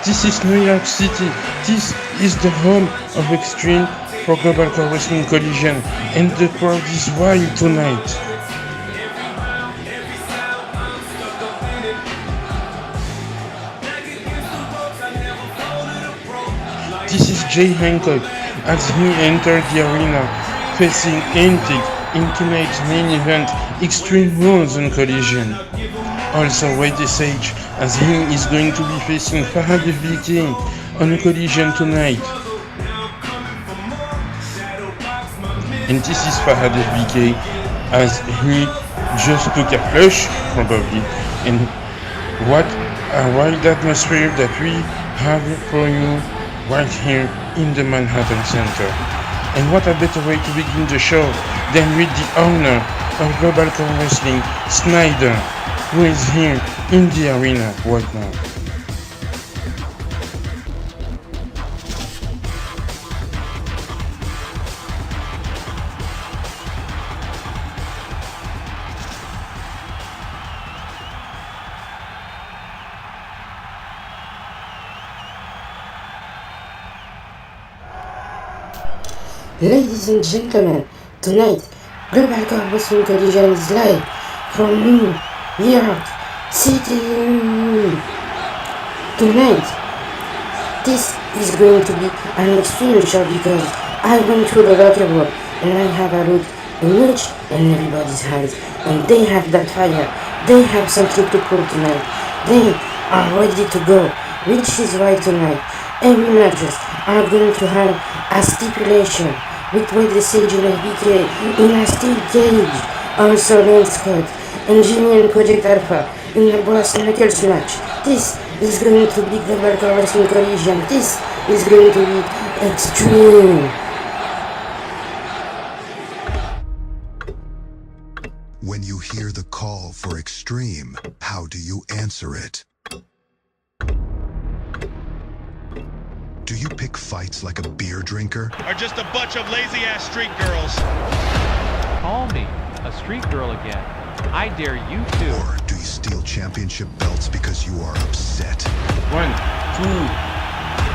This is New York City. This is the home of Extreme for Global CAW Wrestling COLLISION, and the crowd is wild tonight. This is Jay Hancock as he entered the arena, facing MDickie in tonight's main event, Extreme Rules on COLLISION. Also White Sage as he is going to be facing BK on COLLISION tonight. And this is BK as he just took a flush, probably. And what a wild atmosphere that we have for you right here in the Manhattan Center. And what a better way to begin the show than with the owner of Global CAW Wrestling, Sneider, who is here in the arena right now. Ladies and gentlemen, tonight, Global CAW Wrestling COLLISION is live from New York City. Tonight, this is going to be an extreme show because I went through the locker room and I have a look in each and everybody's eyes, and they have that fire. They have something to prove tonight. They are ready to go, which is why tonight every matches are going to have a stipulation with White Sage and MDickie in a steel cage. Also Lance Scott and Jimmy and Project Alpha in a brass knuckles match. This is going to be Global CAW Wrestling COLLISION. This is going to be extreme. When you hear the call for extreme, how do you answer it? Do you pick fights like a beer drinker? Or just a bunch of lazy-ass street girls? Call me a street girl again. I dare you to. Or do you steal championship belts because you are upset? 1, 2,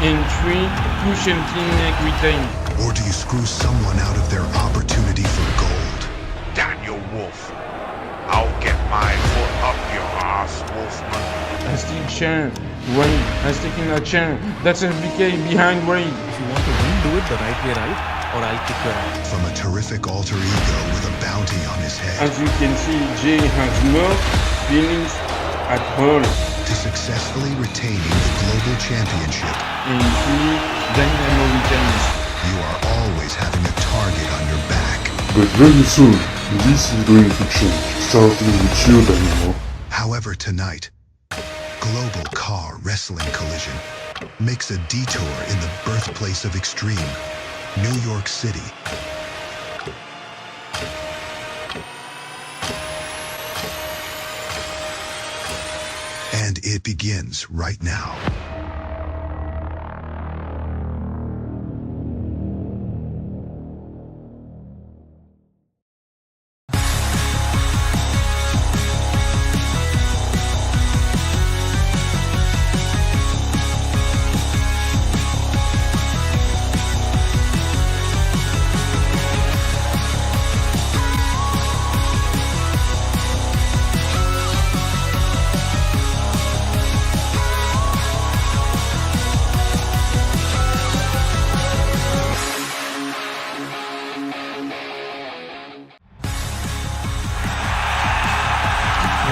and 3, push and clean neck retain. Or do you screw someone out of their opportunity for gold? Daniel Wolf, I'll get my foot up your ass, Wolfman. I still chant. Wade has taken a chair. That's MDickie behind Wade. If you want to win, do it the right way, right? Or I'll kick your ass. From a terrific alter ego with a bounty on his head. As you can see, Jay has no feelings at all. To successfully retaining the global championship. And 3 Dynamo retains. You are always having a target on your back. But very soon, this is going to change, starting with you, Dynamo. However, tonight, Global CAW Wrestling COLLISION makes a detour in the birthplace of extreme, New York City. And it begins right now.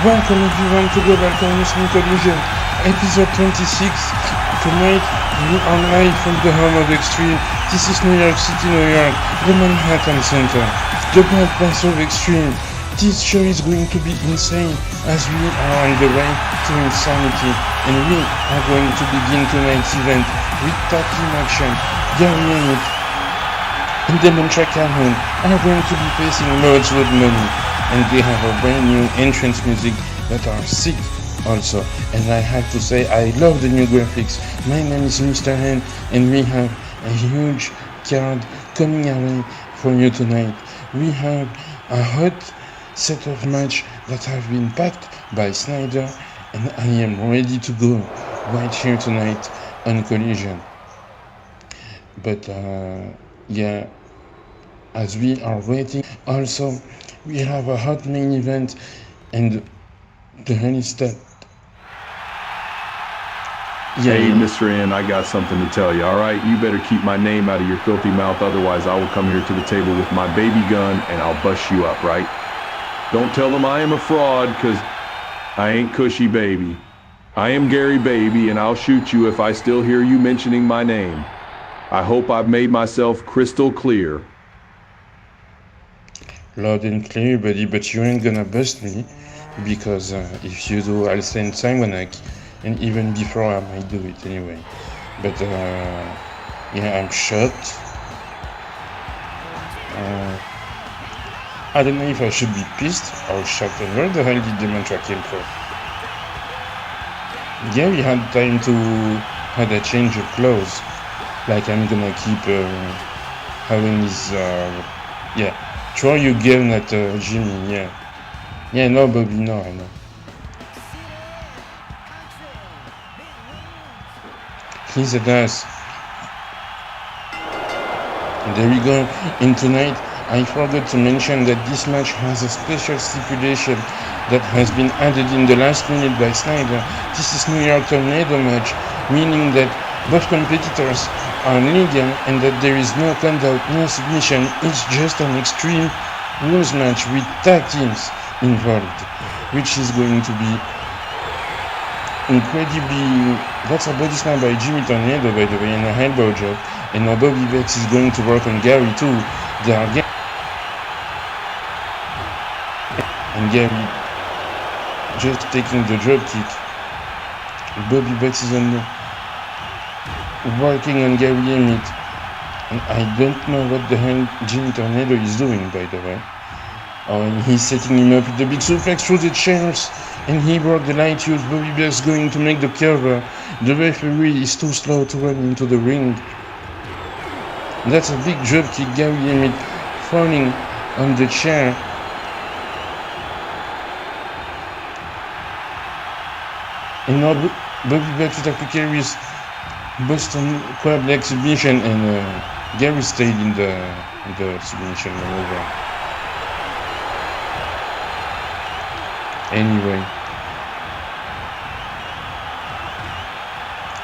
Welcome everyone to Global CAW Wrestling COLLISION, episode 26. Tonight, we are live from the home of Extreme. This is New York City, New York, the Manhattan Center, the birthplace of Extreme. This show is going to be insane as we are on the way to Insanity, and we are going to begin tonight's event with tag team action. Gary and Demontra Calhoun are going to be facing Lordswood Money, and they have a brand new entrance music that are sick also. And I have to say, I love the new graphics. My name is Mr. Hen, and we have a huge card coming away for you tonight. We have a hot set of match that have been packed by Sneider, and I am ready to go right here tonight on Collision. But yeah, as we are waiting, also we have a hot main event, and the honey stat. Yeah, Hey, Mr. N, I got something to tell you, all right? You better keep my name out of your filthy mouth, otherwise I will come here to the table with my baby gun and I'll bust you up, right? Don't tell them I am a fraud, because I ain't Cushy Baby. I am Gary Baby, and I'll shoot you if I still hear you mentioning my name. I hope I've made myself crystal clear. Loud and clear, buddy, but you ain't gonna bust me, because if you do, I'll send Simonak, and even before I might do it anyway. But yeah, I'm shocked. I don't know if I should be pissed or shocked, and where the hell did Demontra came from? Yeah, we had time to have a change of clothes. Like, I'm gonna keep having this, yeah, throw your gun at Jimmy, yeah. Yeah, no, Bobby, no, I know. He's a ass. There we go. And tonight, I forgot to mention that this match has a special stipulation that has been added in the last minute by Sneider. This is New York Tornado match, meaning that both competitors are legal and that there is no count out, no submission. It's just an extreme rules match with tag teams involved, which is going to be incredibly. That's a body slam by Jimmy Tornado, by the way, and a elbow drop. And now Bobby Bex is going to work on Gary too. They are and Gary just taking the drop kick. Bobby Bex is working on Gary Emmett. And I don't know what the hell Jimmy Tornado is doing, by the way. And he's setting him up with the big suplex through the chairs. And he broke the light use. Bobby Bex going to make the cover. The referee is too slow to run into the ring. That's a big drop kick. Gary Emmett falling on the chair. And now Bobby Bex with a precarious Boston crab leg submission, and Gary stayed in the submission maneuver. Anyway.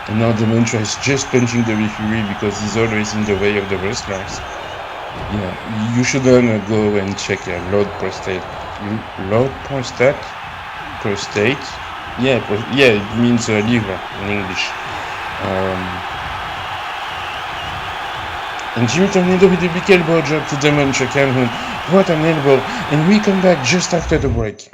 And now Demontra is just punching the referee because he's always in the way of the wrestlers. Yeah, you shouldn't go and check a load prostate. Load prostate? Prostate? Yeah, it means liver in English. And Jimmy Tornado with a big elbow drop to Demontra Calhoun. What an elbow! And we come back just after the break.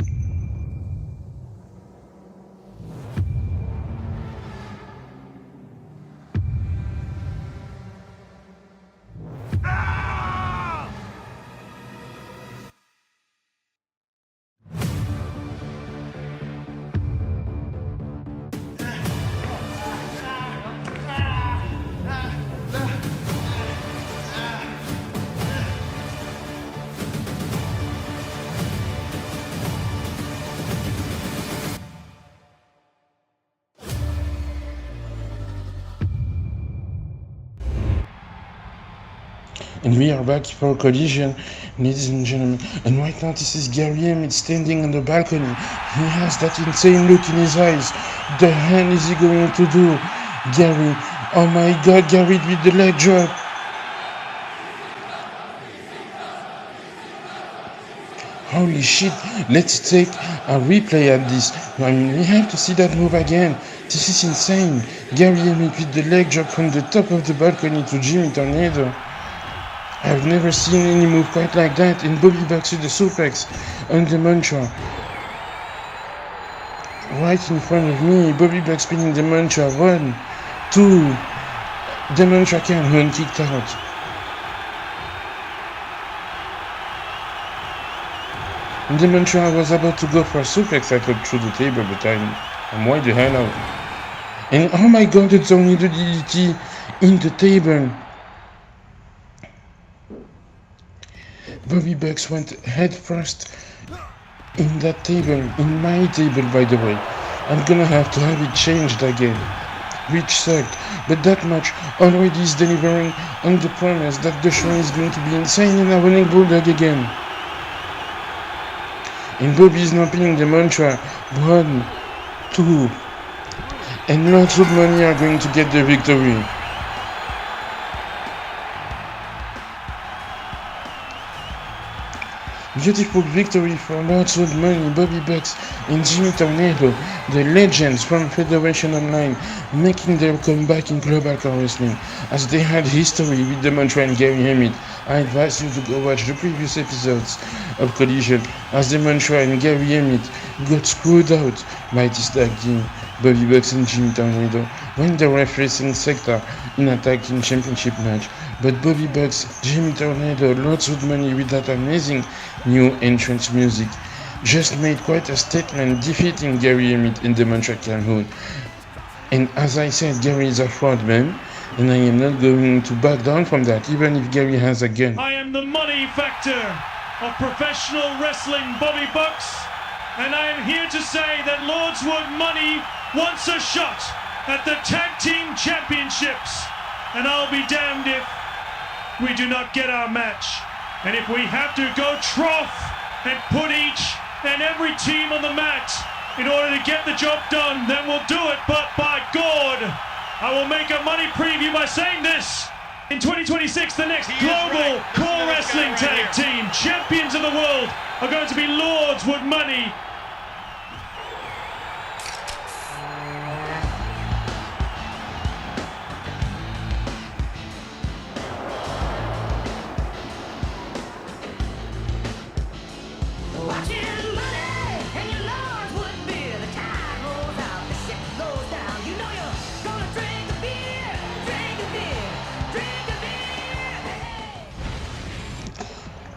And we are back for Collision, ladies and gentlemen. And right now, this is Gary Emmett standing on the balcony. He has that insane look in his eyes. The hell is he going to do? Gary, oh my god, Gary with the leg drop. Holy shit, let's take a replay at this. I mean, we have to see that move again. This is insane. Gary Emmett with the leg drop from the top of the balcony to Jimmy Tornado. I've never seen any move quite like that. And Bobby Bex with the suplex on Demontra. Right in front of me, Bobby Bex spinning Demontra. 1, 2. Demontra Calhoun kicked out. And Demontra was about to go for a suplex, I thought, through the table, but I'm wide the hell out. And oh my god, it's only the DDT in the table. Bobby Bex went head first in that table, in my table, by the way. I'm gonna have to have it changed again. which sucked, but that match already is delivering on the promise that the show is going to be insane and a winning bulldog again. And Bobby is now pinning Demontra 1, 2, and lots of money are going to get the victory. Beautiful victory for Lordswood Money, Bobby Bucks, and Jimmy Tornado, the legends from Federation Online, making their comeback in Global Car Wrestling, as they had history with Demontra and Gary Emmett. I advise you to go watch the previous episodes of Collision, as Demontra and Gary Emmett got screwed out by this tag team. Bobby Bucks and Jimmy Tornado won the Ref Wrestling sector in a tag team championship match, but Bobby Bucks, Jimmy Tornado, Lordswood Money with that amazing new entrance music just made quite a statement, defeating Gary Emmett and Demontra Calhoun. And as I said, Gary is a fraud man, and I am not going to back down from that, even if Gary has a gun. I am the money factor of professional wrestling, Bobby Bucks, and I am here to say that Lordswood Money wants a shot at the Tag Team Championships, and I'll be damned if we do not get our match. And if we have to go trough and put each and every team on the mat in order to get the job done, then we'll do it. But by God, I will make a money preview by saying this. In 2026, the next Global CAW Wrestling Tag Team Champions of the World are going to be Lordswood Money.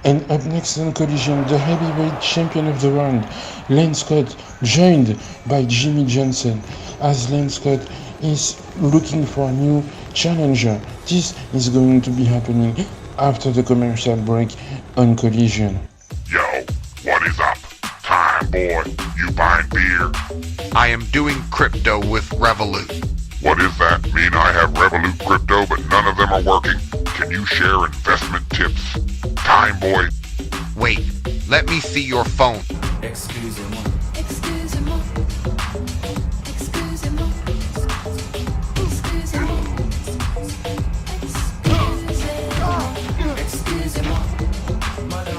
And up next on Collision, the heavyweight champion of the round, Lance Scott, joined by Jimmy Jhonson, as Lance Scott is looking for a new challenger. This is going to be happening after the commercial break on Collision. Yo, what is up? Time, boy. You buying beer? I am doing crypto with Revolut. What is that? Mean I have Revolut crypto, but none of them are working? Can you share investment tips? Time, boy. Wait, let me see your phone. Excusez-moi.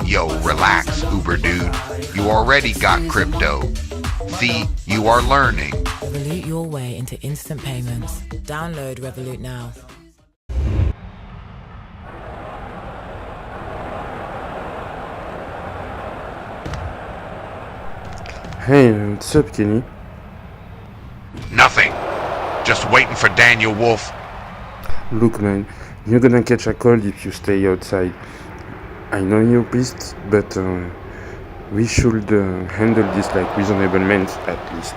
Yo, relax, Uber dude. You already got crypto. See, you are learning. Revolut your way into instant payments. Download Revolut now. Hey, what's up, Kenny? Nothing. Just waiting for Daniel Wolf. Look, man, you're gonna catch a cold if you stay outside. I know you're pissed, but we should handle this like reasonable men, at least.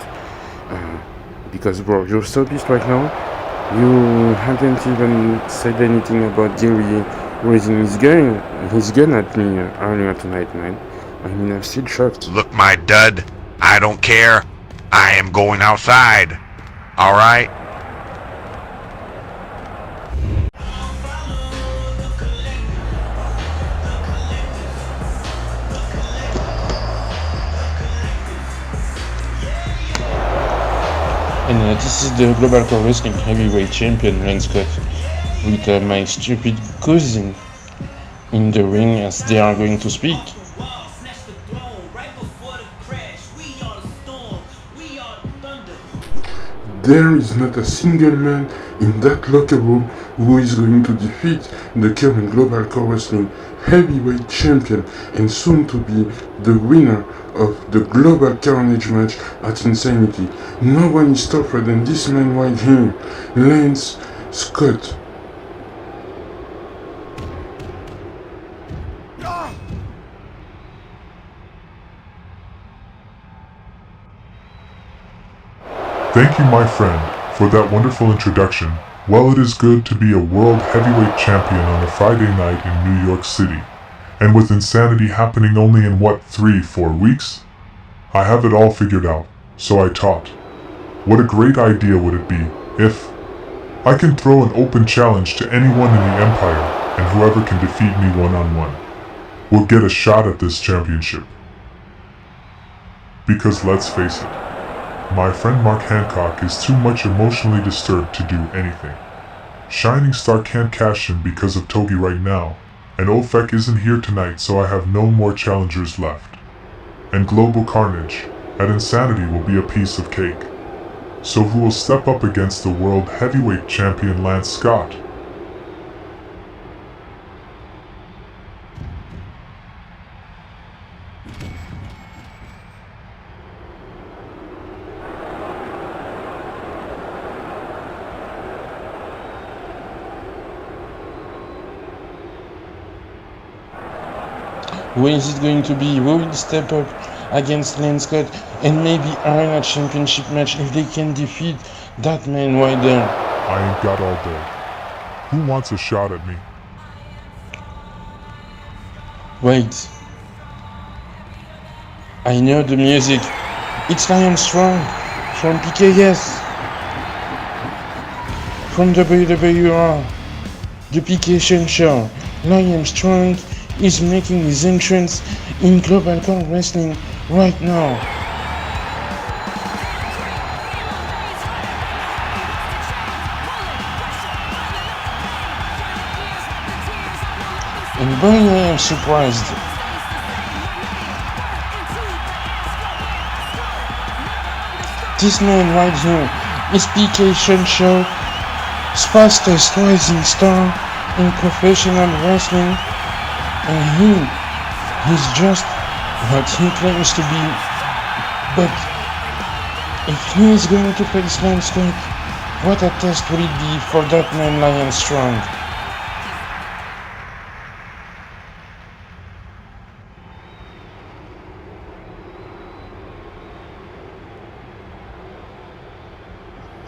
Because, bro, you're so pissed right now. You haven't even said anything about Gary raising his gun at me earlier tonight, man. I mean, I'm still shocked. Look, my dud, I don't care. I am going outside. All right? And this is the Global Car Wrestling Heavyweight Champion, Lance Scott, with my stupid cousin in the ring as they are going to speak. There is not a single man in that locker room who is going to defeat the current Global Car Wrestling Heavyweight Champion and soon to be the winner of the Global Carnage match at Insanity. No one is tougher than this man right here, Lance Scott. Thank you, my friend, for that wonderful introduction. Well, it is good to be a world heavyweight champion on a Friday night in New York City. And with Insanity happening only in 3-4 weeks? I have it all figured out, so I taught. What a great idea would it be if, I can throw an open challenge to anyone in the Empire, and whoever can defeat me one-on-one will get a shot at this championship. Because let's face it, my friend Mark Hancock is too much emotionally disturbed to do anything. Shining Star can't cash in because of Togi right now, and Ofek isn't here tonight, so I have no more challengers left. And Global Carnage at Insanity will be a piece of cake. So who will step up against the World Heavyweight Champion Lance Scott? Who is it going to be? Who will step up against Lance Scott and maybe earn a championship match if they can defeat that man right there? I ain't got all day. Who wants a shot at me? Wait. I know the music. It's Lion Strong from PKS. From WWR. The PK show. Lion Strong is making his entrance in Global CAW Wrestling right now. And boy, I am surprised. This man right here is PK Show's fastest rising star in professional wrestling. And he's just what he claims to be. But if he is going to face Lance Scott, what a test will it be for that man Lion Strong.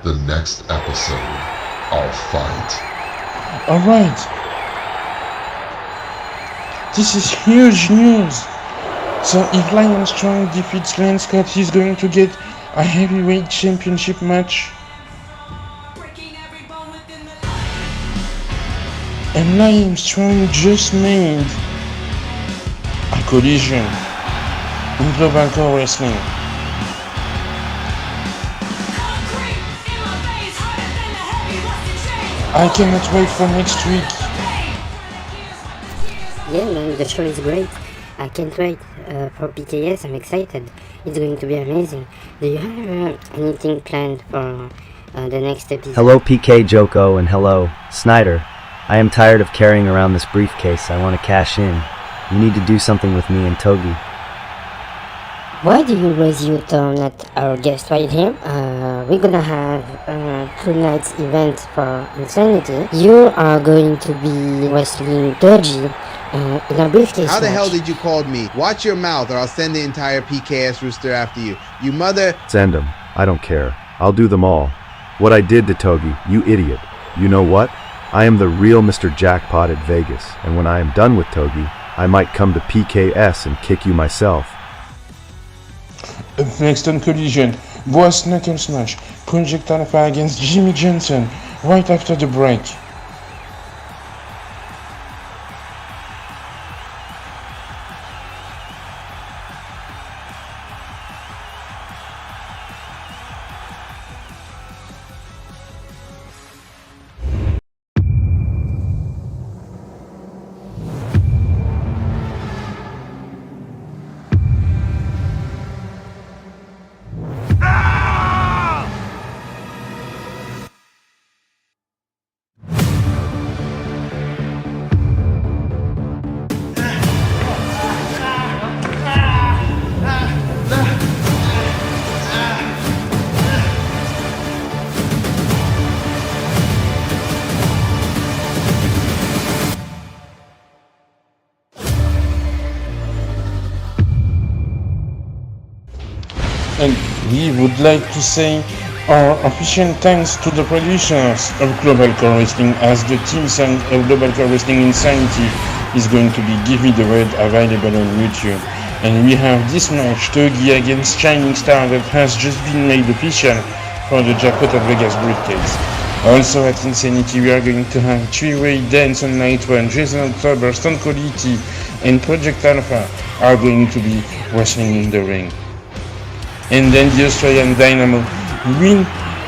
The next episode, I'll fight. Alright. This is huge news. So if Lion Strong defeats Lance Scott, he's going to get a heavyweight championship match. And Lion Strong just made a collision in Global CAW Wrestling. I cannot wait for next week. Yeah, man, the show is great. I can't wait for PKS. I'm excited. It's going to be amazing. Do you have anything planned for the next episode? Hello PK Joko and hello Sneider. I am tired of carrying around this briefcase. I want to cash in. You need to do something with me and Togi. Why do you raise your tone at our guest right here? We're gonna have tonight's event for Insanity. You are going to be wrestling Togi in a briefcase How the match. hell did you call me? Watch your mouth or I'll send the entire PKS rooster after you. You mother... Send them. I don't care. I'll do them all. What I did to Togi, you idiot. You know what? I am the real Mr. Jackpot at Vegas, and when I am done with Togi, I might come to PKS and kick you myself. Up next on Collision, Boss Knuckle Smash, Project Alpha against Jimmy Jhonson, right after the break. And we would like to say our official thanks to the producers of Global CAW Wrestling, as the theme song of Global CAW Wrestling Insanity is going to be Give Me the Red, available on YouTube. And we have this match, Togi against Shining Star, that has just been made official for the Jackpot at Vegas briefcase. Also at Insanity, we are going to have three-way dance on night 1. Jason October, Stone Cold E.T. and Project Alpha are going to be wrestling in the ring. And then the Australian Dynamo will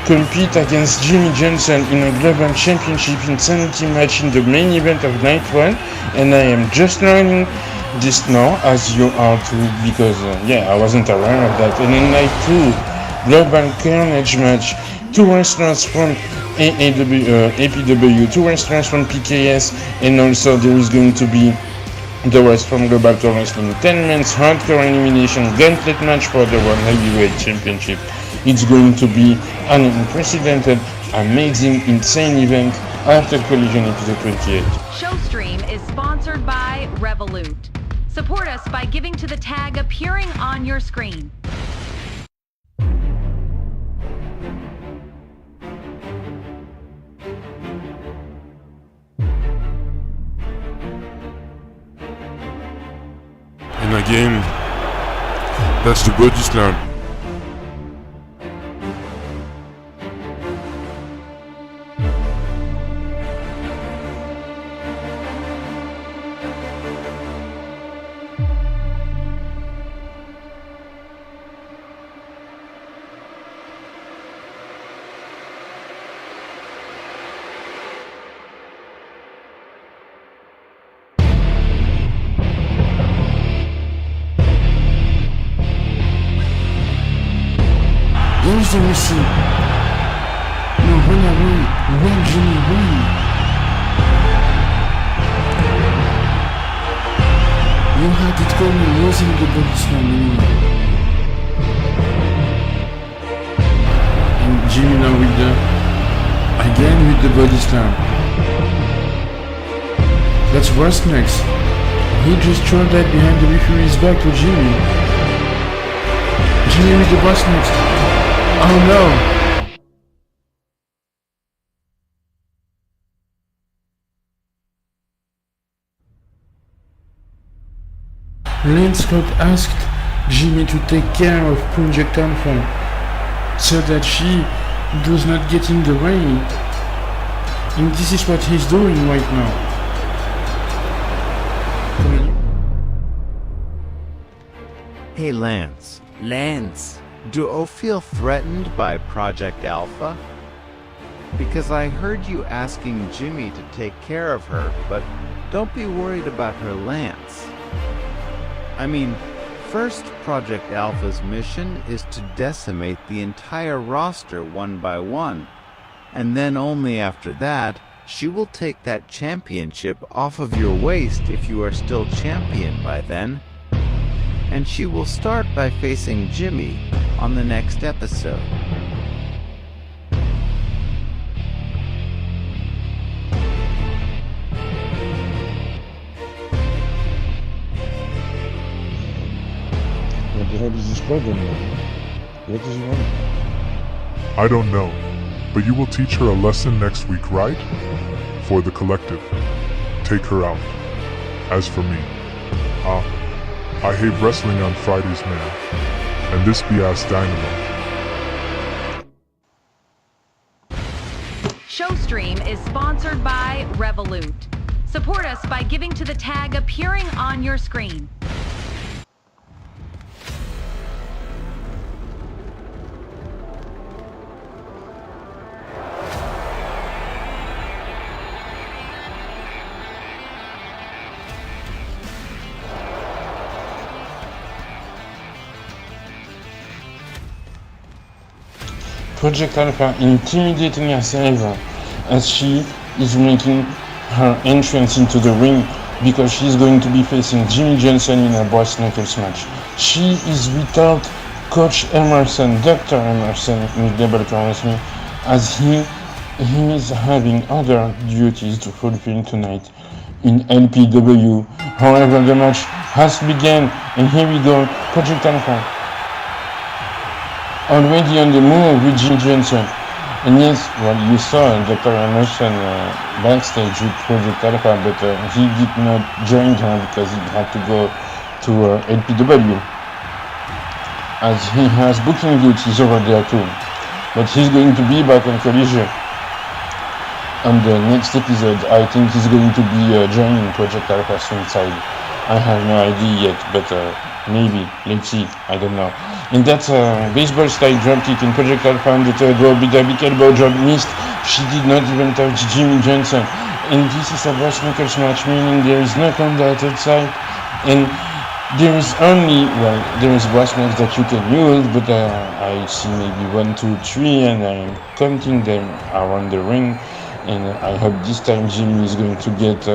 compete against Jimmy Jhonson in a Global Championship Insanity match in the main event of night 1. And I am just learning this now, as you are too, because I wasn't aware of that. And in night 2, Global Carnage match, 2 wrestlers from APW, 2 wrestlers from PKS, and also there is going to be the rest from Global Core Wrestling. 10 men's hardcore elimination gauntlet match for the World Heavyweight Championship. It's going to be an unprecedented, amazing, insane event after Collision episode 28. Showstream is sponsored by Revolut. Support us by giving to the tag appearing on your screen. And again, that's the body slam. Here's the receipt. No, when Jimmy won. You had it coming using the body slam anyway. And Jimmy now with the body slam. That's what's next. He just threw that behind the referee's back to Jimmy. Jimmy with the boss next. Oh no! Lance Scott asked Jimmy to take care of Project Alpha so that she does not get in the way. And this is what he's doing right now. Hey Lance. Do I feel threatened by Project Alpha? Because I heard you asking Jimmy to take care of her, but don't be worried about her, Lance. I mean, first Project Alpha's mission is to decimate the entire roster one by one, and then only after that, she will take that championship off of your waist if you are still champion by then. And she will start by facing Jimmy on the next episode. What the hell is this program now? What does he want? I don't know, but you will teach her a lesson next week, right? For the collective. Take her out. As for me, I hate wrestling on Fridays, man. And this be ass Dynamo. Showstream is sponsored by Revolut. Support us by giving to the tag appearing on your screen. Project Alpha intimidating herself as she is making her entrance into the ring because she is going to be facing Jimmy Jhonson in a brass knuckles match. She is without Coach Emerson, Dr. Emerson in Global Core Wrestling, as he is having other duties to fulfill tonight in LPW. However, the match has begun, and here we go, Project Alpha already on the move with Jimmy Jhonson. And yes, well, you saw Dr. Emerson backstage with Project Alpha, but he did not join her because he had to go to LPW, as he has booking duties over there too. But he's going to be back on Collision. on the next episode, I think he's going to be joining Project Alpha's side. I have no idea yet, but maybe. Let's see. I don't know. And that's a baseball style dropkick in Project Alpha on the third row. Big elbow drop missed. She did not even touch Jimmy Jhonson. And this is a brass knuckles match, meaning there is no combat outside. And there is only, well, there is brass knuckles that you can use, but I see maybe 1, 2, 3, and I'm counting them around the ring. And I hope this time Jimmy is going to get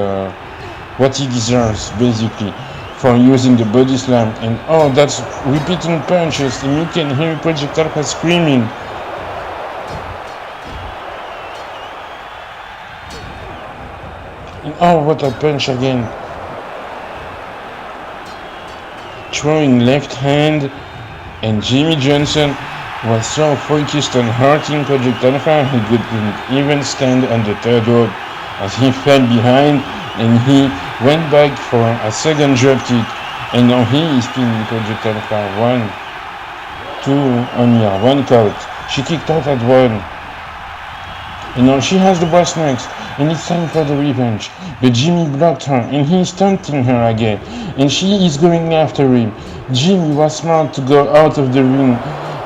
what he deserves, basically, for using the body slam. And oh, that's repeating punches, and you can hear Project Alpha screaming. And oh, what a punch again. Throwing left hand, and Jimmy Jhonson was so focused on hurting Project Alpha, he couldn't even stand on the third rope as he fell behind, and he went back for a second drop kick, and now he is pinning Project Alpha. 1, 2, only 1 count. She kicked out at 1, and now she has the brass knucks, and it's time for the revenge. But Jimmy blocked her, and he's taunting her again, and she is going after him. Jimmy was smart to go out of the ring,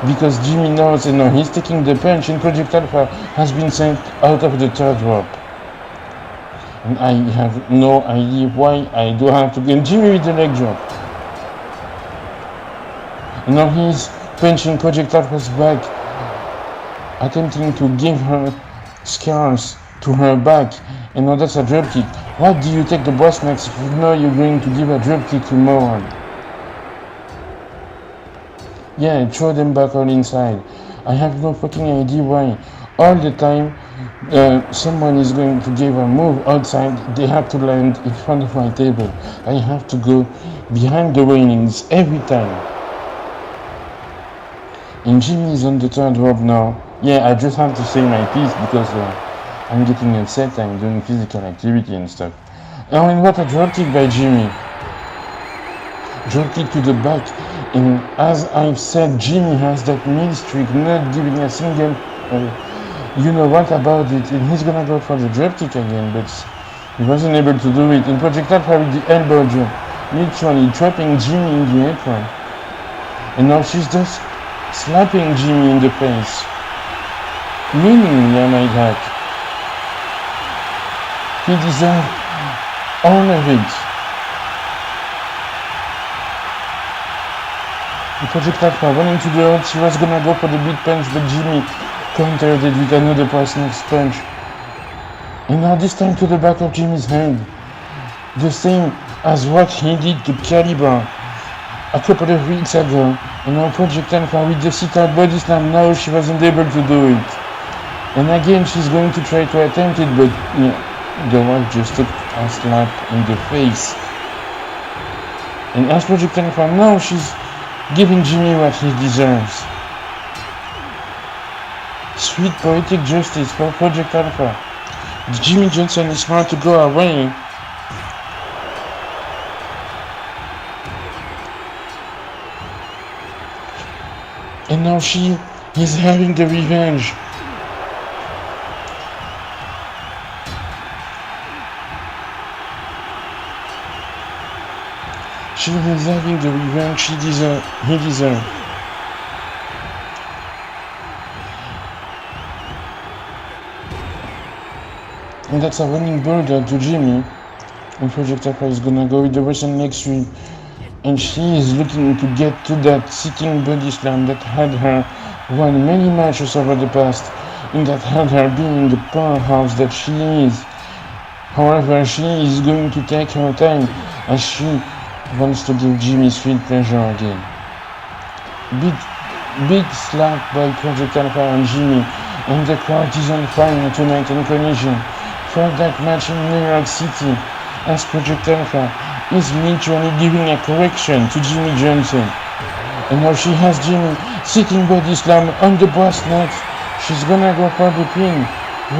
because Jimmy knows, and now he's taking the punch, and Project Alpha has been sent out of the third rope. And I have no idea why I do have to get Jimmy with the leg drop. And now he's punching Project Alpha's back, attempting to give her scars to her back. And now that's a drop kick. Why do you take the brass knucks if you know you're going to give a drop kick to moron? Yeah, throw them back on inside. I have no fucking idea why. All the time, someone is going to give a move outside, they have to land in front of my table. I have to go behind the railings every time. And Jimmy is on the third rope now. Yeah, I just have to say my piece because I'm getting upset, I'm doing physical activity and stuff. Oh, and what a drop kick by Jimmy. Drop kick to the back. And as I've said, Jimmy has that mean streak, not giving a single you know what about it, and he's gonna go for the drop kick again, but he wasn't able to do it. And Project Alpha with the elbow drop, literally trapping Jimmy in the apron. And now she's just slapping Jimmy in the face. Meaningly, I might add. He deserved all of it. Project Alpha running to the out, she was gonna go for the big punch, but Jimmy countered it with another brass knucks punch. And now this time to the back of Jimmy's hand. The same as what he did to Caliber a couple of weeks ago. And now Project Alpha with the sit-out body slam, now she wasn't able to do it. And again she's going to try to attempt it, but the wife just took a slap in the face. And as Project Alpha, now she's giving Jimmy what he deserves. Sweet poetic justice for Project Alpha. Jimmy Jhonson is smart to go away. And now she is having the revenge. She is having the revenge he deserved. And that's a running bulldog to Jimmy. And Project Alpha is gonna go with the Russian leg sweep. And she is looking to get to that sitting body slam that had her won many matches over the past, and that had her being the powerhouse that she is. However, she is going to take her time as she wants to give Jimmy sweet pleasure again. Big slap by Project Alpha and Jimmy, and the crowd is on fire tonight in Collision for that match in New York City, as Project Alpha is literally giving a correction to Jimmy Jhonson. And now she has Jimmy sitting body slam on the brass knucks. She's gonna go for the pin.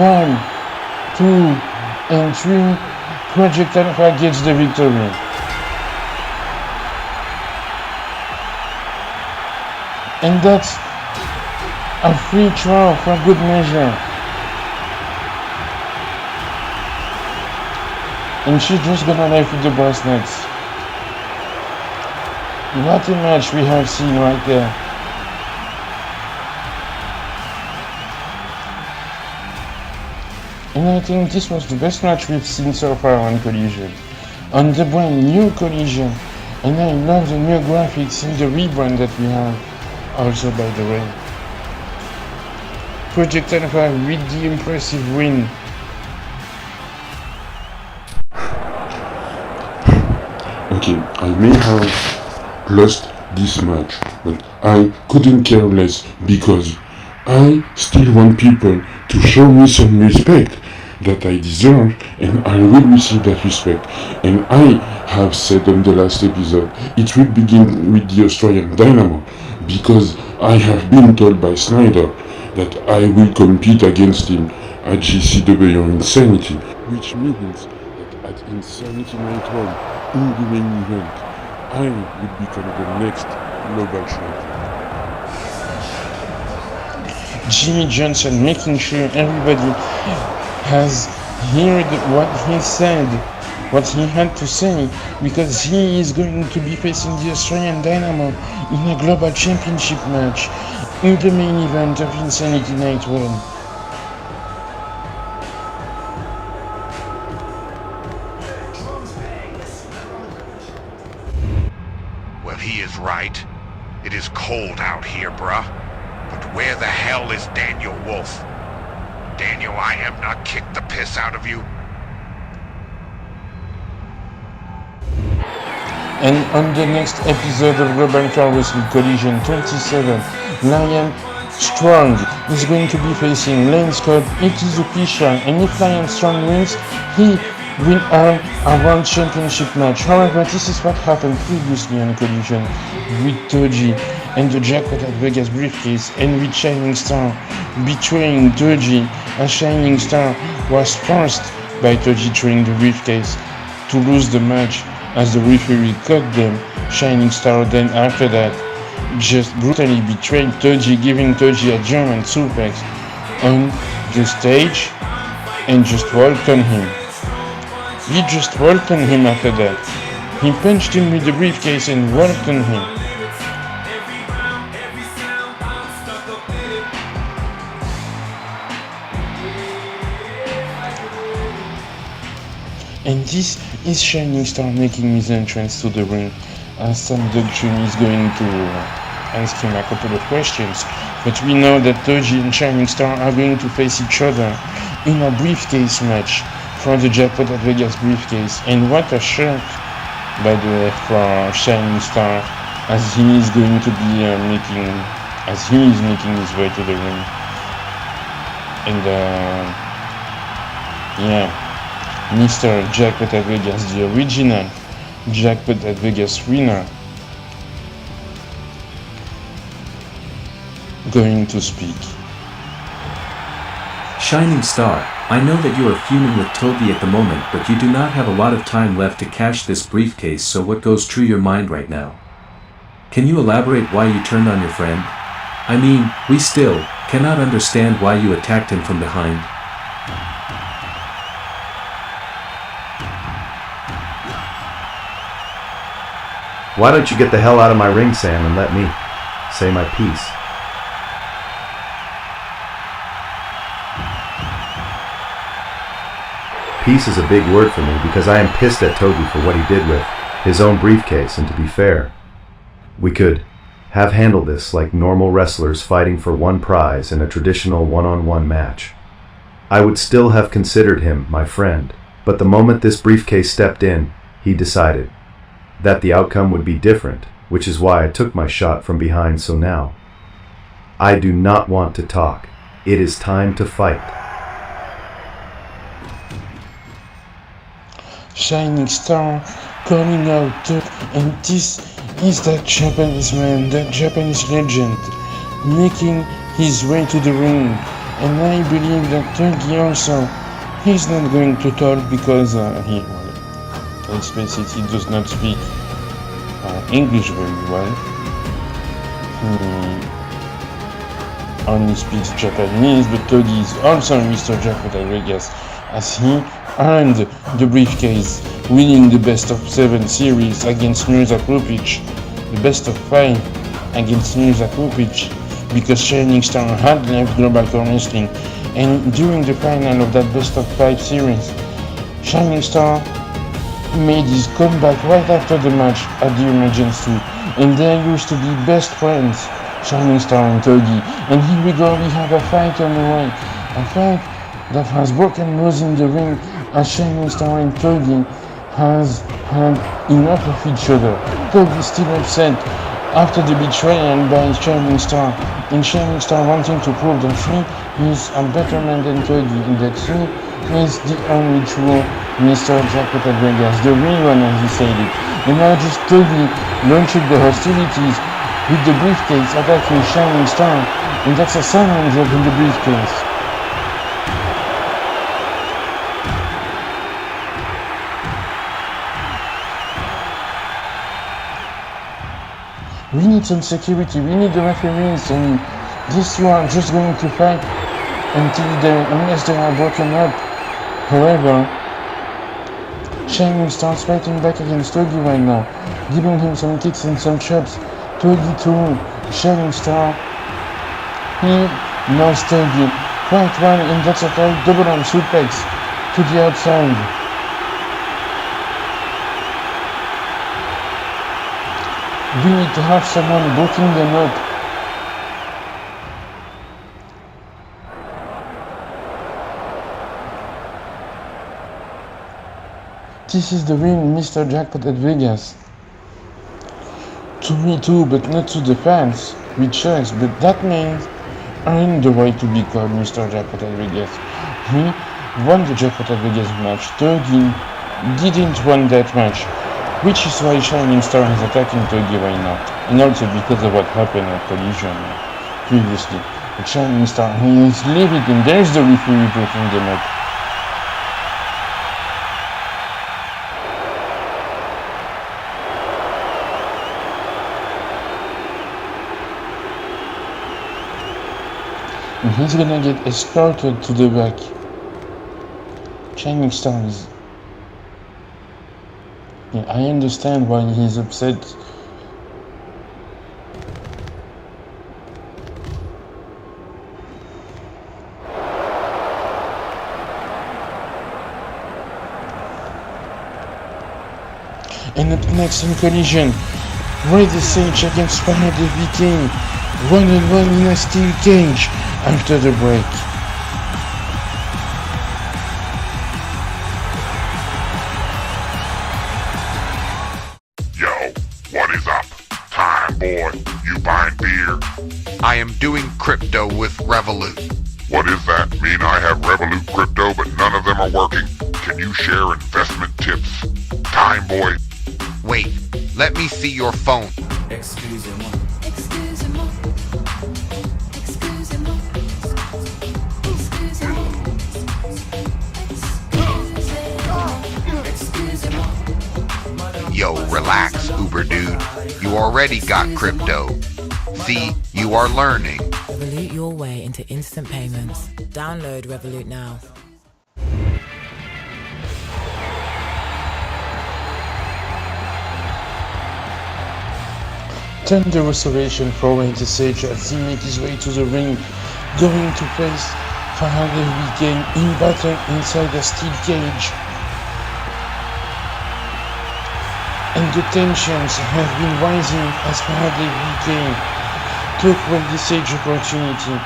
1, 2, and 3. Project Alpha gets the victory. And that's a free throw for good measure. and she's just gonna live with the bracelets. What a match we have seen right there. And I think this was the best match we've seen so far on Collision. On the brand new Collision. And I love the new graphics and the rebrand that we have. Also, by the way. Project Alpha with the impressive win. Okay, I may have lost this match, but I couldn't care less because I still want people to show me some respect that I deserve, and I will receive that respect. And I have said on the last episode, it will begin with the Australian Dynamo, because I have been told by Sneider that I will compete against him at GCW Insanity, which means that at Insanity Night 1, in the main event, I will become the next global champion. Jimmy Jhonson making sure everybody has heard what he said, what he had to say, because he is going to be facing the Australian Dynamo in a global championship match in the main event of Insanity Night 1. Well, he is right. It is cold out here, bruh. But where the hell is Daniel Wolf? Daniel, I have not kicked the piss out of you. And on the next episode of Global CAW Wrestling COLLISION 27, Lion Strong is going to be facing Lane Scott. It is official, and if Lion Strong wins, he will earn a World Championship match. However, this is what happened previously on Collision with Toji and the Jackpot at Vegas briefcase, and with Shining Star betraying Toji, as Shining Star was forced by Toji throwing the briefcase to lose the match as the referee cut them. Shining Star then after that just brutally betrayed Toji, giving Toji a German suplex on the stage and just walked on him. He just walked on him after that. He punched him with the briefcase and walked on him. And this is Shining Star making his entrance to the ring, as Sam Duggan is going to ask him a couple of questions. But we know that Toji and Shining Star are going to face each other in a briefcase match for the Jackpot at Vegas briefcase. And what a shirt, by the way, for Shining Star, as he is going to be making his way to the ring. And yeah. Mr. Jackpot at Vegas, the original Jackpot at Vegas winner, going to speak. Shining Star, I know that you are fuming with Toby at the moment, but you do not have a lot of time left to cash this briefcase, so what goes through your mind right now? Can you elaborate why you turned on your friend? I mean, we still cannot understand why you attacked him from behind. Why don't you get the hell out of my ring, Sam, and let me say my piece? Piece is a big word for me because I am pissed at Toby for what he did with his own briefcase, and to be fair, we could have handled this like normal wrestlers fighting for one prize in a traditional one-on-one match. I would still have considered him my friend, but the moment this briefcase stepped in, he decided that the outcome would be different, which is why I took my shot from behind. So now, I do not want to talk. It is time to fight. Shining Star calling out, and this is that Japanese man, that Japanese legend, making his way to the ring. And I believe that Turkey also, he's not going to talk because let's face it, he does not speak English very well. He only speaks Japanese, but Togi is also Mr. Jackpot at Vegas, as he earned the briefcase, winning the best of 7 series against Mirza Krupic, the best of 5 against Mirza Krupic, because Shining Star had left Global Core Wrestling, and during the final of that best of 5 series, Shining Star made his comeback right after the match at the Emergence 2, and they used to be best friends, Shining Star and Togi, and here we go, we have a fight on the way, a fight that has broken loose in the ring as Shining Star and Togi has had enough of each other. Togi is still upset after the betrayal by Shining Star, and Shining Star wanting to prove that he is a better man than Togi, and that he is the only true Mr. Jackpot at Vegas, the real one as he said it. And now just Togi launched the hostilities with the briefcase attacking Shining Star, and that's a silent drop in the briefcase. We need some security, we need the referees, and these two are just going to fight unless they are broken up. However, Shining starts fighting back against Togi right now, giving him some kicks and some chops. Togi to Shining Star. He knows Togi quite well, and that's a double arm suplex to the outside. We need to have someone breaking them up. This is the real Mr. Jackpot at Vegas. To me too, but not to the fans, which sucks, but that means earned the right to be called Mr. Jackpot at Vegas. He won the Jackpot at Vegas match. Togi didn't win that match, which is why Shining Star is attacking Togi right now, and also because of what happened at Collision previously. But Shining Star, he is leaving, and there's the referee breaking them up. And he's gonna get escorted to the back. Shining Star is... Yeah, I understand why he's upset. And up next in Collision, Red Sage against Fanatic VK, 1-on-1 in a steel cage after the break. What is up? Time, boy. You buying beer? I am doing crypto with Revolut. What is that? Mean I have Revolut crypto, but none of them are working? Can you share investment tips? Time, boy. Wait, let me see your phone. Excusez-moi. Yo, relax, Uber dude. You already got crypto. See, you are learning. Revolut your way into instant payments. Download Revolut now. Tender restoration for Red Sage as he makes his way to the ring, going to face Faraday Weekend in battle inside a steel cage. And the tensions have been rising as Faraday Weekend took Red Sage opportunity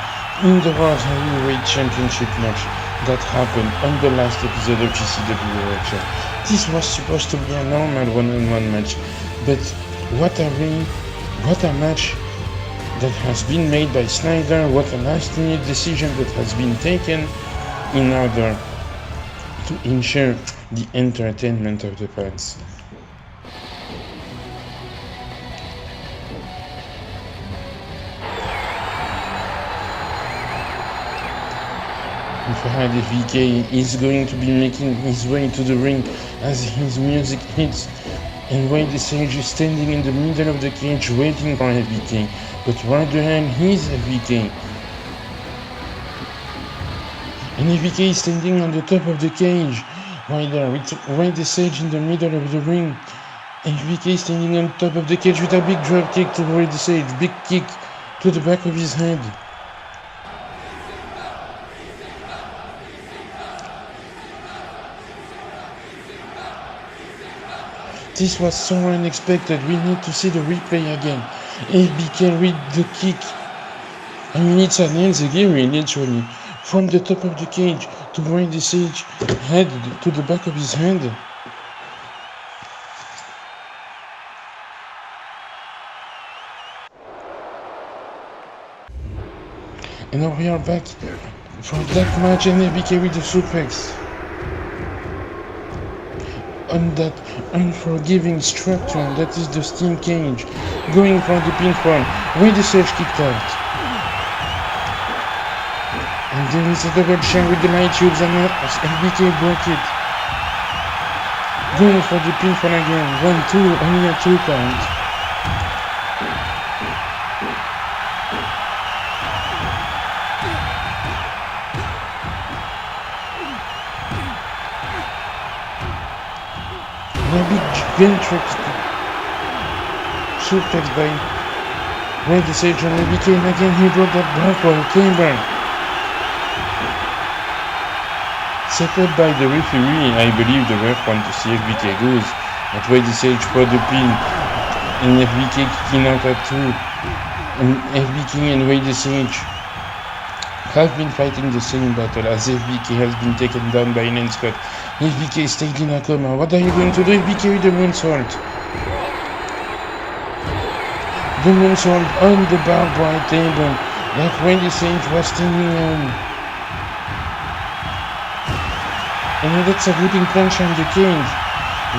in the World Heavyweight Championship match that happened on the last episode of GCW Workshop. This was supposed to be a normal one-on-one match, but what a match that has been made by Sneider, what a last-minute decision that has been taken in order to ensure the entertainment of the fans. Faraday VK is going to be making his way to the ring as his music hits, and Red Sage is standing in the middle of the cage waiting for VK, but right behind he's VK. And VK is standing on the top of the cage, Right there, with Randy Sage in the middle of the ring. MDickie standing on top of the cage with a big drop kick to Randy Sage. Big kick to the back of his head. This was so unexpected. We need to see the replay again. MDickie read the kick. I mean, it's an enzigiri, literally. From the top of the cage to Randy Sage head to the back of his hand. And now we are back for that match, and MDickie with the suplex. On that unforgiving structure that is the steel cage, going for the pinfall, Randy Sage kicked out. And there is a double chair with the light tubes, and MDickie broke it. Going for the pinfall again, 1-2, only a 2 count. A big ventric suplex by Randy Sage on MDickie, and again he broke that backward timber. Set up by the referee. I believe the ref want to see MDickie goes, but Randy Sage for the pin, and MDickie kicking out at 2. And MDickie and Randy Sage have been fighting the same battle as MDickie has been taken down by Lance Scott. MDickie stayed in a coma. What are you going to do? MDickie with the moonsault. The moonsault on the barbed wire table, like Randy Sage was standing on. And that's a whipping punch on the cage.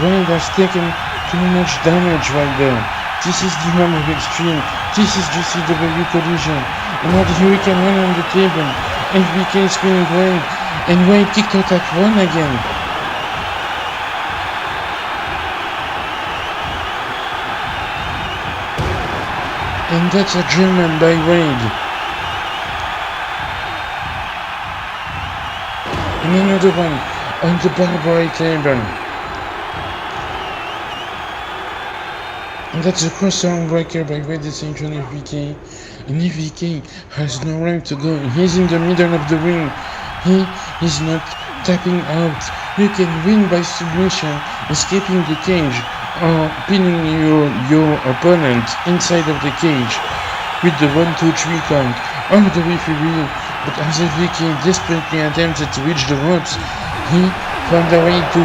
Randy has taken too much damage right there. This is the home of Extreme. This is GCW Collision. And now the Hurricane Run on the table. MDickie spinning Wade. And Wade kicked out at 1 again. And that's a German by Wade. And another one on the barbed wire table. And that's a cross-arm breaker by Randy Sage on MDickie. And MDickie has no right to go. He's in the middle of the ring. He is not tapping out. You can win by submission, escaping the cage, or pinning your opponent inside of the cage with the 1-2-3 count of the referee. But as MDickie desperately attempted to reach the ropes, he found a way to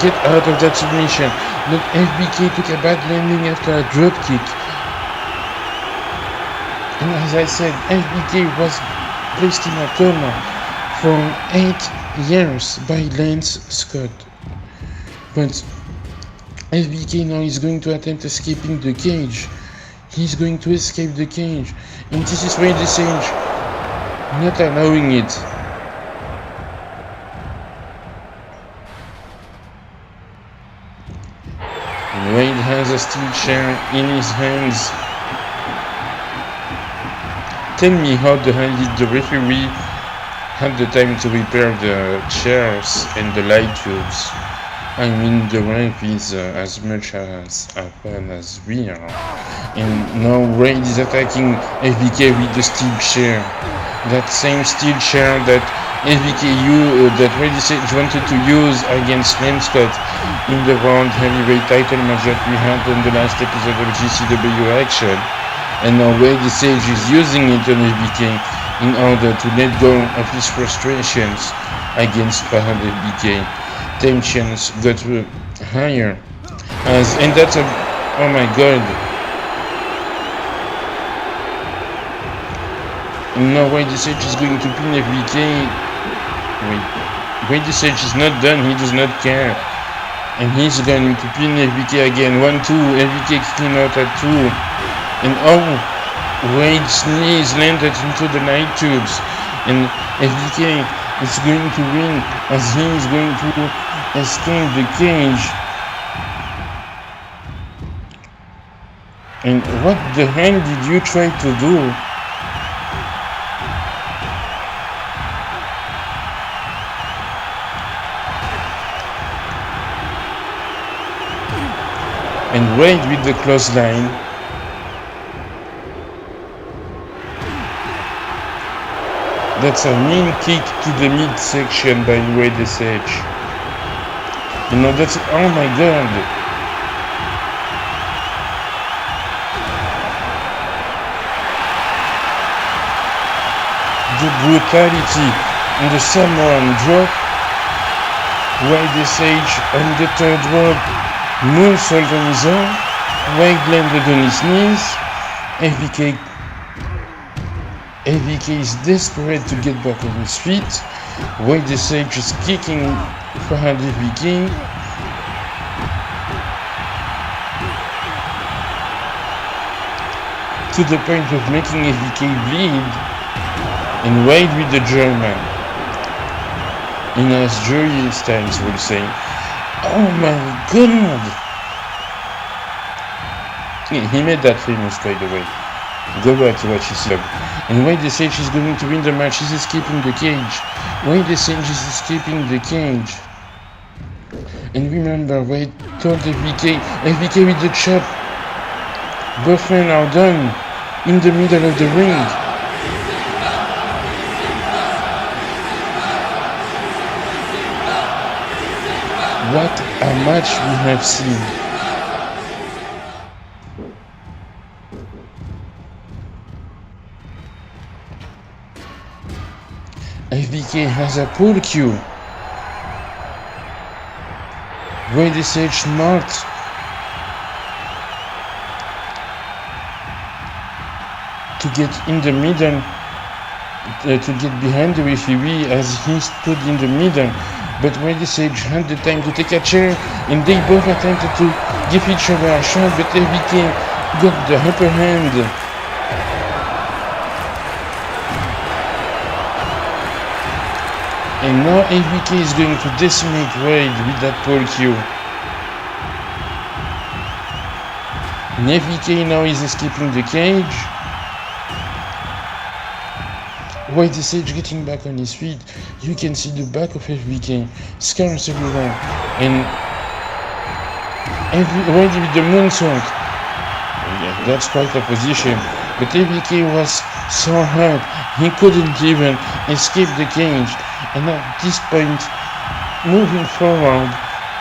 get out of that submission. But MDickie took a bad landing after a drop kick. And as I said, MDickie was placed in a coma for 8 years by Lance Scott. But MDickie now is going to attempt escaping the cage. He's going to escape the cage. And this is Randy Sage not allowing it. And Wade has a steel chair in his hands. Tell me how the hell did the referee have the time to repair the chairs and the light tubes? I mean, the ref is as much as a fan as we are. And now Wade is attacking MDickie with the steel chair. That same steel chair that that Randy Sage wanted to use against Lance Scott in the World Heavyweight title match that we had on the last episode of GCW Action. And now Randy Sage is using it on MDickie in order to let go of his frustrations against MDickie. Tensions got higher. And that's a... oh my god. And now Randy Sage is going to pin MDickie. Wait, Randy Sage is not done, he does not care. And he's going to pin MDickie again. 1-2, MDickie kicking out at 2. And Wade's knees landed into the light tubes. And MDickie is going to win as he is going to escape the cage. And what the hell did you try to do? And Wade with the clothesline. That's a mean kick to the midsection by Wade SH. You know, that's, oh my god. The brutality and the Samoan drop. Wade SH on the third rope. Moonsault on his arm. Wade landed on his knees. AVK is desperate to get back on his feet. Wade SH is kicking behind AVK. To the point of making AVK bleed. And Wade with the German. In as Jerry Styles will say, oh my god! He made that famous, by the way. Go back to watch his sub. And Wade SH is going to win the match. He's escaping the cage. Wade SH is escaping the cage. And remember, Wade told AVK with the chop. Both men are done in the middle of the ring. What a match we have seen. AVK has a pull cue. Wade SH marked. To get in the middle, to get behind the referee as he stood in the middle. But Wade SH had the time to take a chair, and they both attempted to give each other a shot, but AVK got the upper hand. And now AVK is going to decimate Wade with that pole cue. And AVK now is escaping the cage. Wade SH getting back on his feet. You can see the back of AVK, scars everywhere, and Wade with the moonsault. Yeah, that's quite a position. But AVK was so hurt, he couldn't even escape the cage. And at this point, moving forward,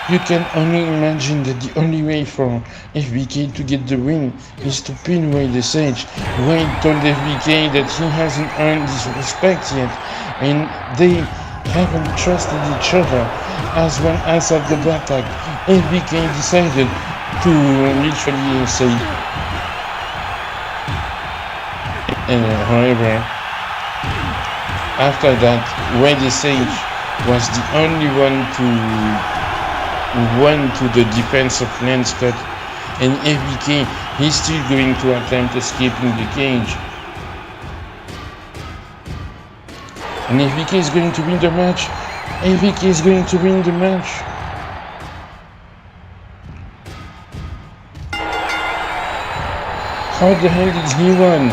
you can only imagine that the only way for AVK to get the win is to pin Wade SH. Wade told AVK that he hasn't earned his respect yet, and they haven't trusted each other. As one answered the attack, AVK decided to literally say. However, after that, Wade SH was the only one to went to the defense of Lance Scott, and AVK he's still going to attempt escaping the cage. And AVK is going to win the match. AVK is going to win the match. How the hell did he win?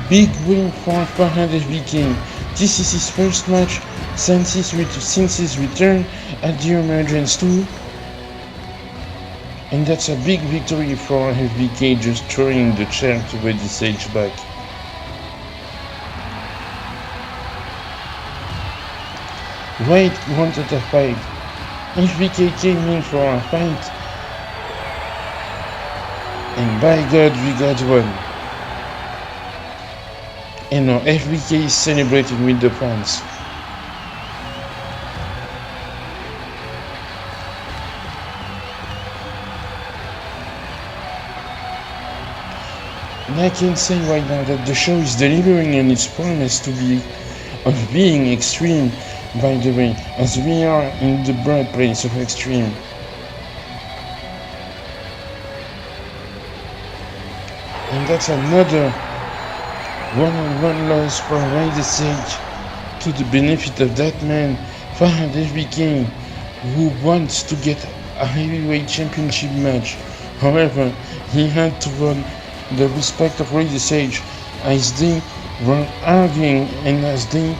Big win for Farhad AVK. This is his first match since his return at the Emergence 2. And that's a big victory for AVK, just throwing the chair to Wade SH back. Wade wanted a fight. AVK came in for a fight. And by God, we got one. And now AVK is celebrating with the fans. And I can say right now that the show is delivering on its promise of being extreme, by the way, as we are in the birthplace of extreme. And that's another one-on-one loss for Wade SH, to the benefit of that man, Farhad AVK, who wants to get a heavyweight championship match. However, he had to win the respect of Wade SH as they were arguing and as they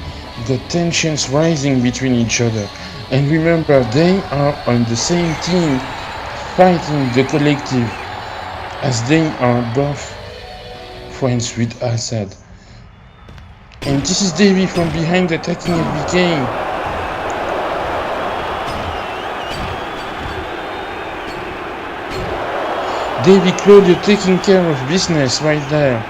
got tensions rising between each other. And remember, they are on the same team fighting the collective, as they are both friends with Assad. And this is Davey from behind attacking MDickie. Davey Claudio taking care of business right there.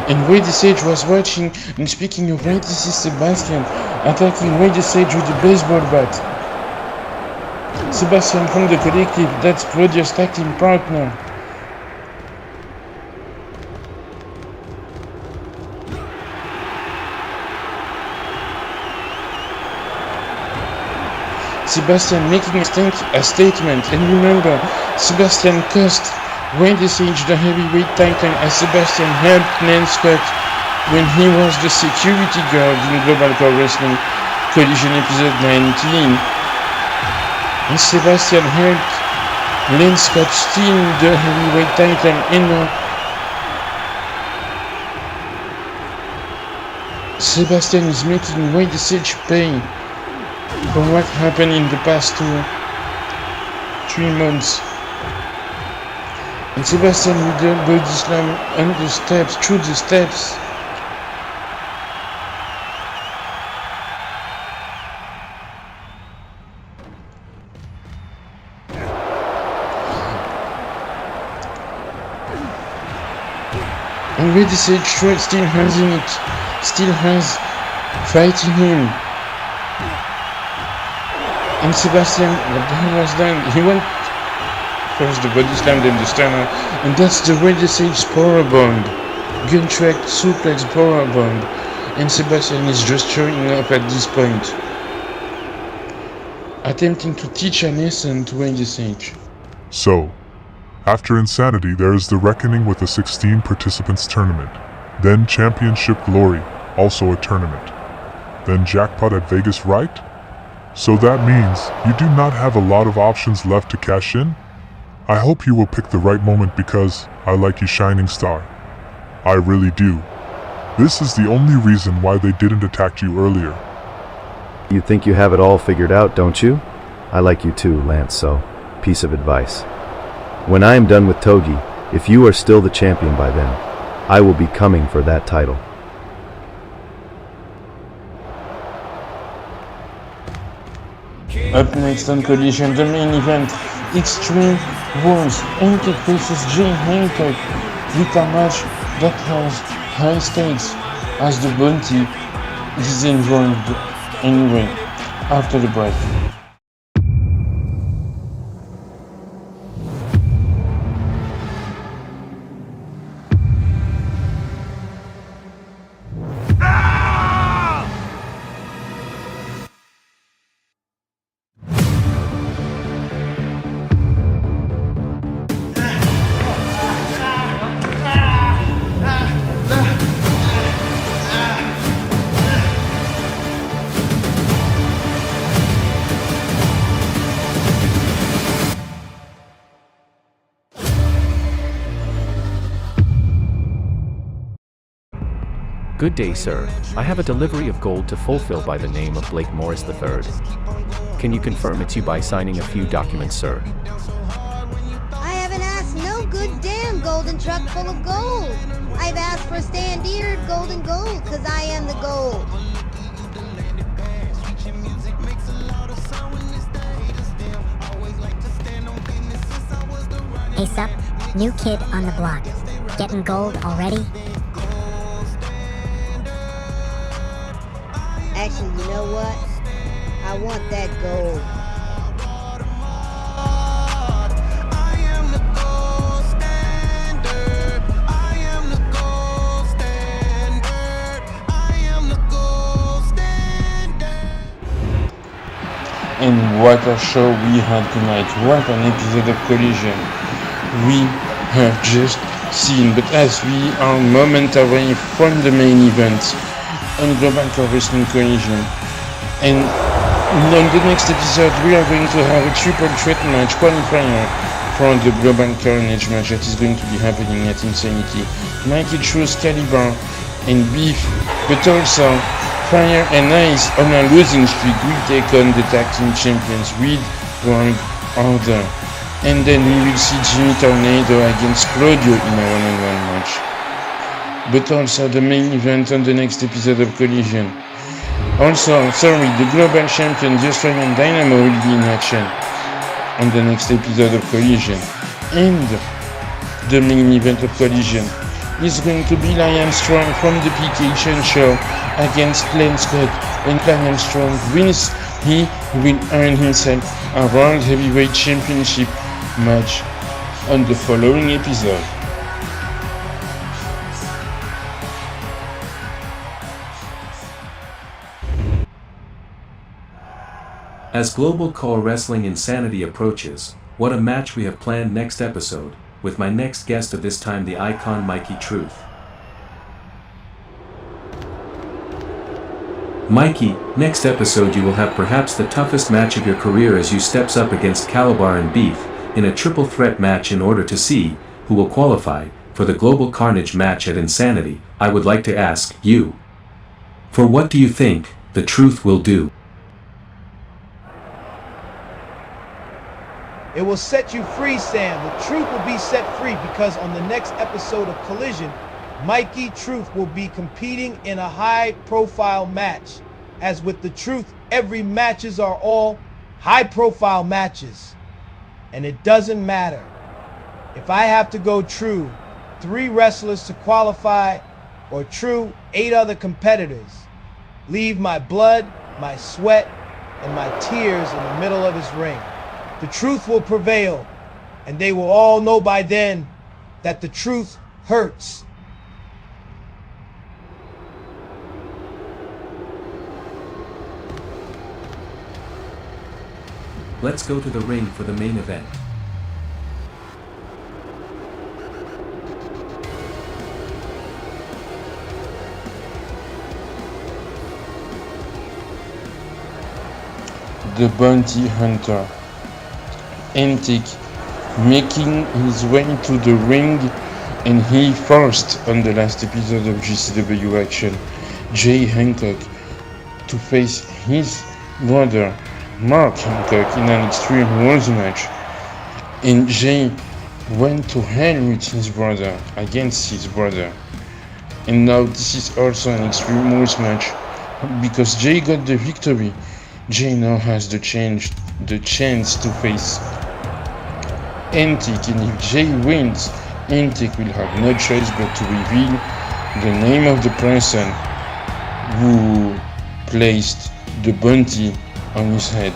And Wade Sage was watching, and speaking of Wade, this is Sebastian attacking Wade Sage with a baseball bat. Sebastian from the collective, that's Claudio's tag team partner. Sebastian making a statement, and remember, Sebastian cursed Wade Sage, the heavyweight titan, as Sebastian helped Lance Scott when he was the security guard in Global CAW Wrestling Collision episode 19. And Sebastian helped Lance Scott steal the heavyweight title in Sebastian is making Wade Sage pay for what happened in the past 3 months. And Sebastian with the body slam on the steps, through the steps. And Wade Sage still has it, still has fighting him. And Sebastian, what the hell was that? He went first the body slam, then the stunner, and that's the Wade Sage powerbomb. Gun track suplex powerbomb. And Sebastian is just showing up at this point, attempting to teach a lesson to Wade Sage. So, after Insanity, there is the Reckoning with a 16 participants tournament. Then Championship Glory, also a tournament. Then Jackpot at Vegas, right? So that means you do not have a lot of options left to cash in? I hope you will pick the right moment because I like you, Shining Star. I really do. This is the only reason why they didn't attack you earlier. You think you have it all figured out, don't you? I like you too, Lance, so piece of advice. When I am done with Togi, if you are still the champion by then, I will be coming for that title. Up next on Collision, the main event, Extreme Rules, Hancock vs Jay Hancock, with a match that has high stakes as the bounty is involved anyway, after the break. Good day, sir. I have a delivery of gold to fulfill by the name of Blake Morris III. Can you confirm it's you by signing a few documents, sir? I haven't asked no good damn golden truck full of gold. I've asked for standard golden gold, cause I am the gold. Hey sup, new kid on the block. Getting gold already? Actually, you know what? I want that gold. And what a show we had tonight, what an episode of Collision we have just seen. But as we are a moment away from the main event on Global CAW Wrestling Collision, and On the next episode, we are going to have a triple threat match qualifier for the Global Carnage match that is going to be happening at Insanity. Mikey Truth, Caliber, and Beef, but also Fire and Ice on a losing streak will take on the tag team champions with World Order. And then we will see Jimmy Tornado against Claudio in a one-on-one match. But also the main event on the next episode of Collision. Also, the Global Champion The Australian Dynamo will be in action on the next episode of Collision. And the main event of Collision is going to be Liam Strong from the PK show against Glenn Scott. And Liam Strong wins, he will earn himself a World Heavyweight Championship match on the following episode. As Global CAW Wrestling Insanity approaches, what a match we have planned next episode, with my next guest of this time, the icon Mikey Truth. Mikey, next episode you will have perhaps the toughest match of your career as you steps up against Calabar and Beef in a triple threat match in order to see who will qualify for the Global Carnage match at Insanity. I would like to ask you, for what do you think the Truth will do? It will set you free, Sam. The Truth will be set free because on the next episode of Collision, Mikey Truth will be competing in a high-profile match. As with the Truth, every matches are all high-profile matches. And it doesn't matter. If I have to go true 3 wrestlers to qualify or true 8 other competitors, leave my blood, my sweat, and my tears in the middle of this ring. The Truth will prevail, and they will all know by then that the Truth hurts. Let's go to the ring for the main event. The Bounty Hunter, MDickie, making his way to the ring, and he forced on the last episode of GCW action Jay Hancock to face his brother Mark Hancock in an Extreme Rules match, and Jay went to hell with his brother, against his brother. And now this is also an Extreme Rules match because Jay got the victory. Jay now has the chance to face MDickie, and if Jay wins, MDickie will have no choice but to reveal the name of the person who placed the bounty on his head.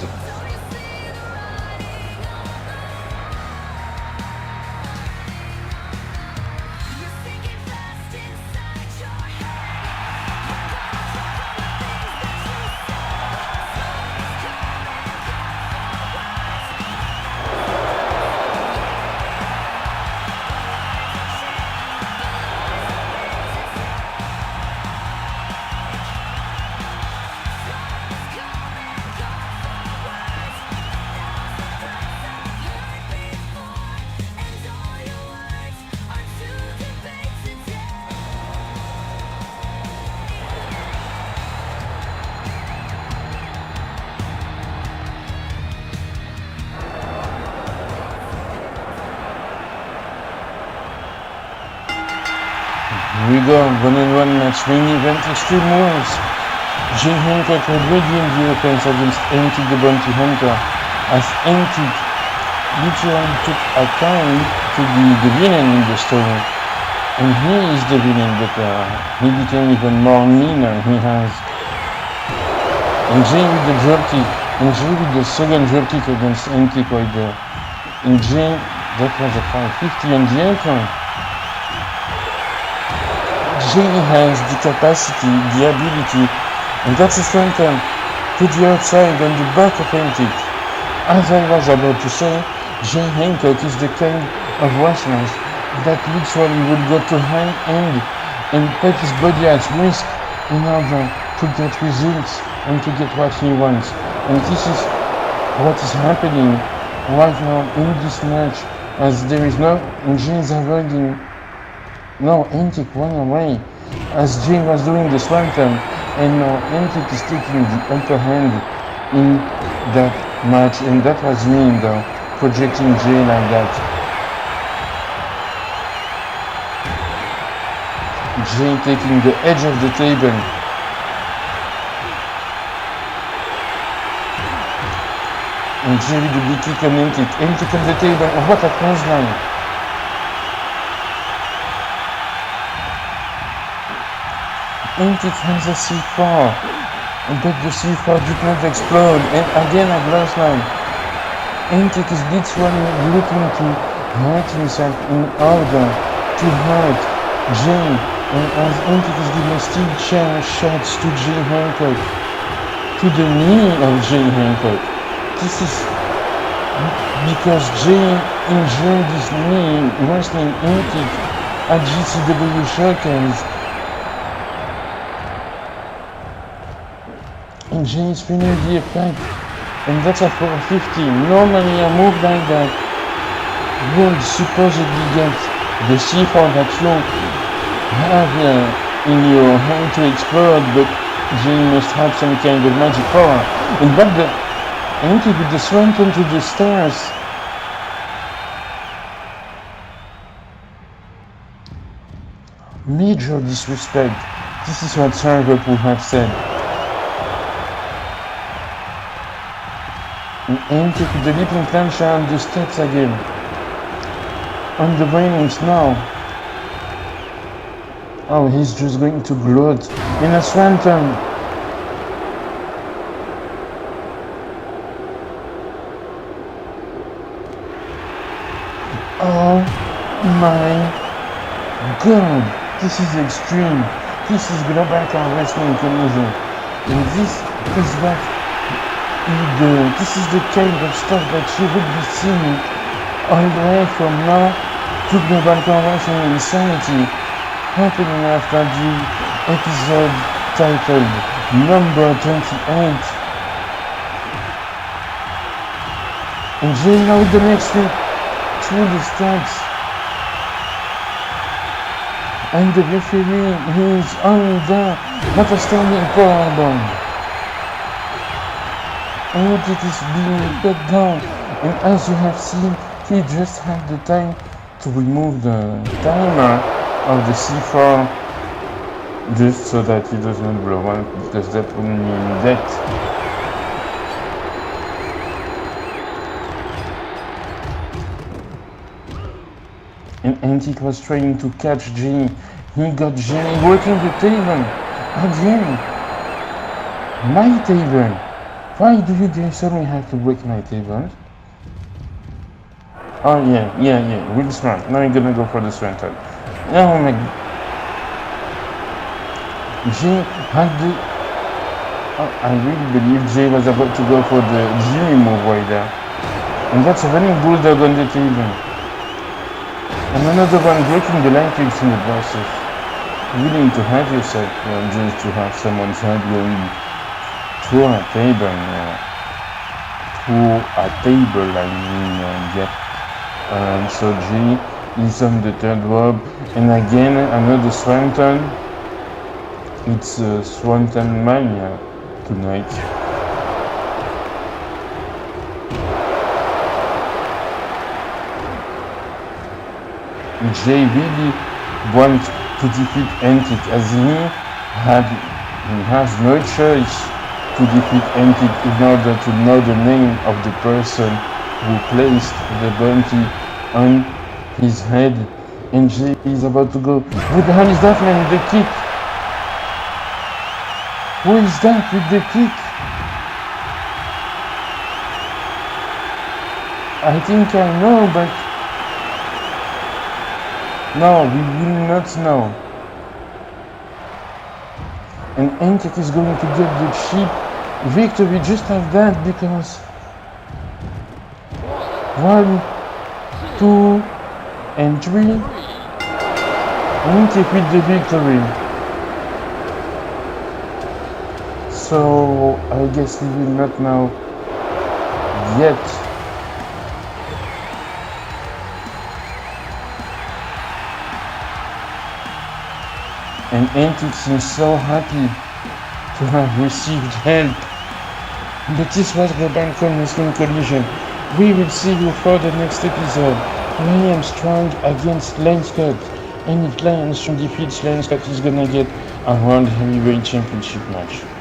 We go, one-on-one match, main event, Extreme Rules. Jay Hancock already in the offense against MDickie the Bounty Hunter, as MDickie literally took a time to be the villain in the story. And he is the villain, but he became even more meaner. He has. And Jay with the dropkick, and Jay with the second dropkick against MDickie right there. And Jay, that was a 550 on the apron. Jay has the capacity, the ability, and that's a swanton to the outside on the back of MDickie. As I was about to say, Jay Hancock is the kind of wrestlers that literally would go to high end and put his body at risk in order to get results and to get what he wants. And this is what is happening right now in this match, as there is no Jay's avoiding. No, MDickie won away as Jay was doing the swanton, and now MDickie is taking the upper hand in that match, and that was mean though, projecting Jay like that. Jay taking the edge of the table. And Jay with the big kick on MDickie. MDickie on the table. Oh, what a clothesline. MDickie has a C4. But the C4 did not explode. And again a clothesline. MDickie is literally looking to hurt himself in order to hurt Jay. And as MDickie is giving steel chair shots to Jay Hancock. To the knee of Jay Hancock. This is because Jay injured his knee wrestling MDickie at GCW Showcase. And Jay is feeling the effect. And that's a 450. Normally a move like that would supposedly get the C4 that you have in your hand to explode, but Jay must have some kind of magic power. And but the MDickie with the swanton to the stairs. Major disrespect. This is what Sargot would have said. And MDickie with the leaping plancha on the steps again. On the railings now. Oh, he's just going to gloat in a swanton. Oh my god, this is extreme. This is Global CAW Wrestling COLLISION. And this is what this is the kind of stuff that you would be seeing all the way from now to Global CAW Wrestling Insanity, happening after the episode titled number 28. And Jay now with the next week through the steps. And the referee is on the not a standing powerbomb. MDickie is being put down, and as you have seen, he just had the time to remove the timer of the C4 just so that he does not blow up, because that would mean death. And MDickie was trying to catch Jay. He got Jay working the table. Again. My table. Why do you guys suddenly have to break my table? Oh yeah. Really smart. Now I'm gonna go for the swanton. Oh my god. Jay had the... Oh, I really believe Jay was about to go for the Jimmy move right there. And that's a running bulldog on the table. And another one breaking the line kicks in the process. Willing to have yourself just to have someone's head going through a table. So Jay is on the third rope. And again, another swanton. It's Swanton Mania tonight. Jay really wants to defeat MDickie, as he has no choice to defeat MDickie in order to know the name of the person who placed the bounty on his head. And Jay is about to go. Who the hell is that man with the kick? Who is that with the kick? I think I know, but no, we will not know. And MDickie is going to get the cheap victory just like that, because 1, 2, and 3. MDickie with the victory. So I guess he will not know yet. And Antic seems so happy to have received help. But this was Global Wrestling Collision. We will see you for the next episode. Liam Strong against Lane Scott. And if Liam Strong defeats Lane Scott, he's gonna get a World Heavyweight Championship match.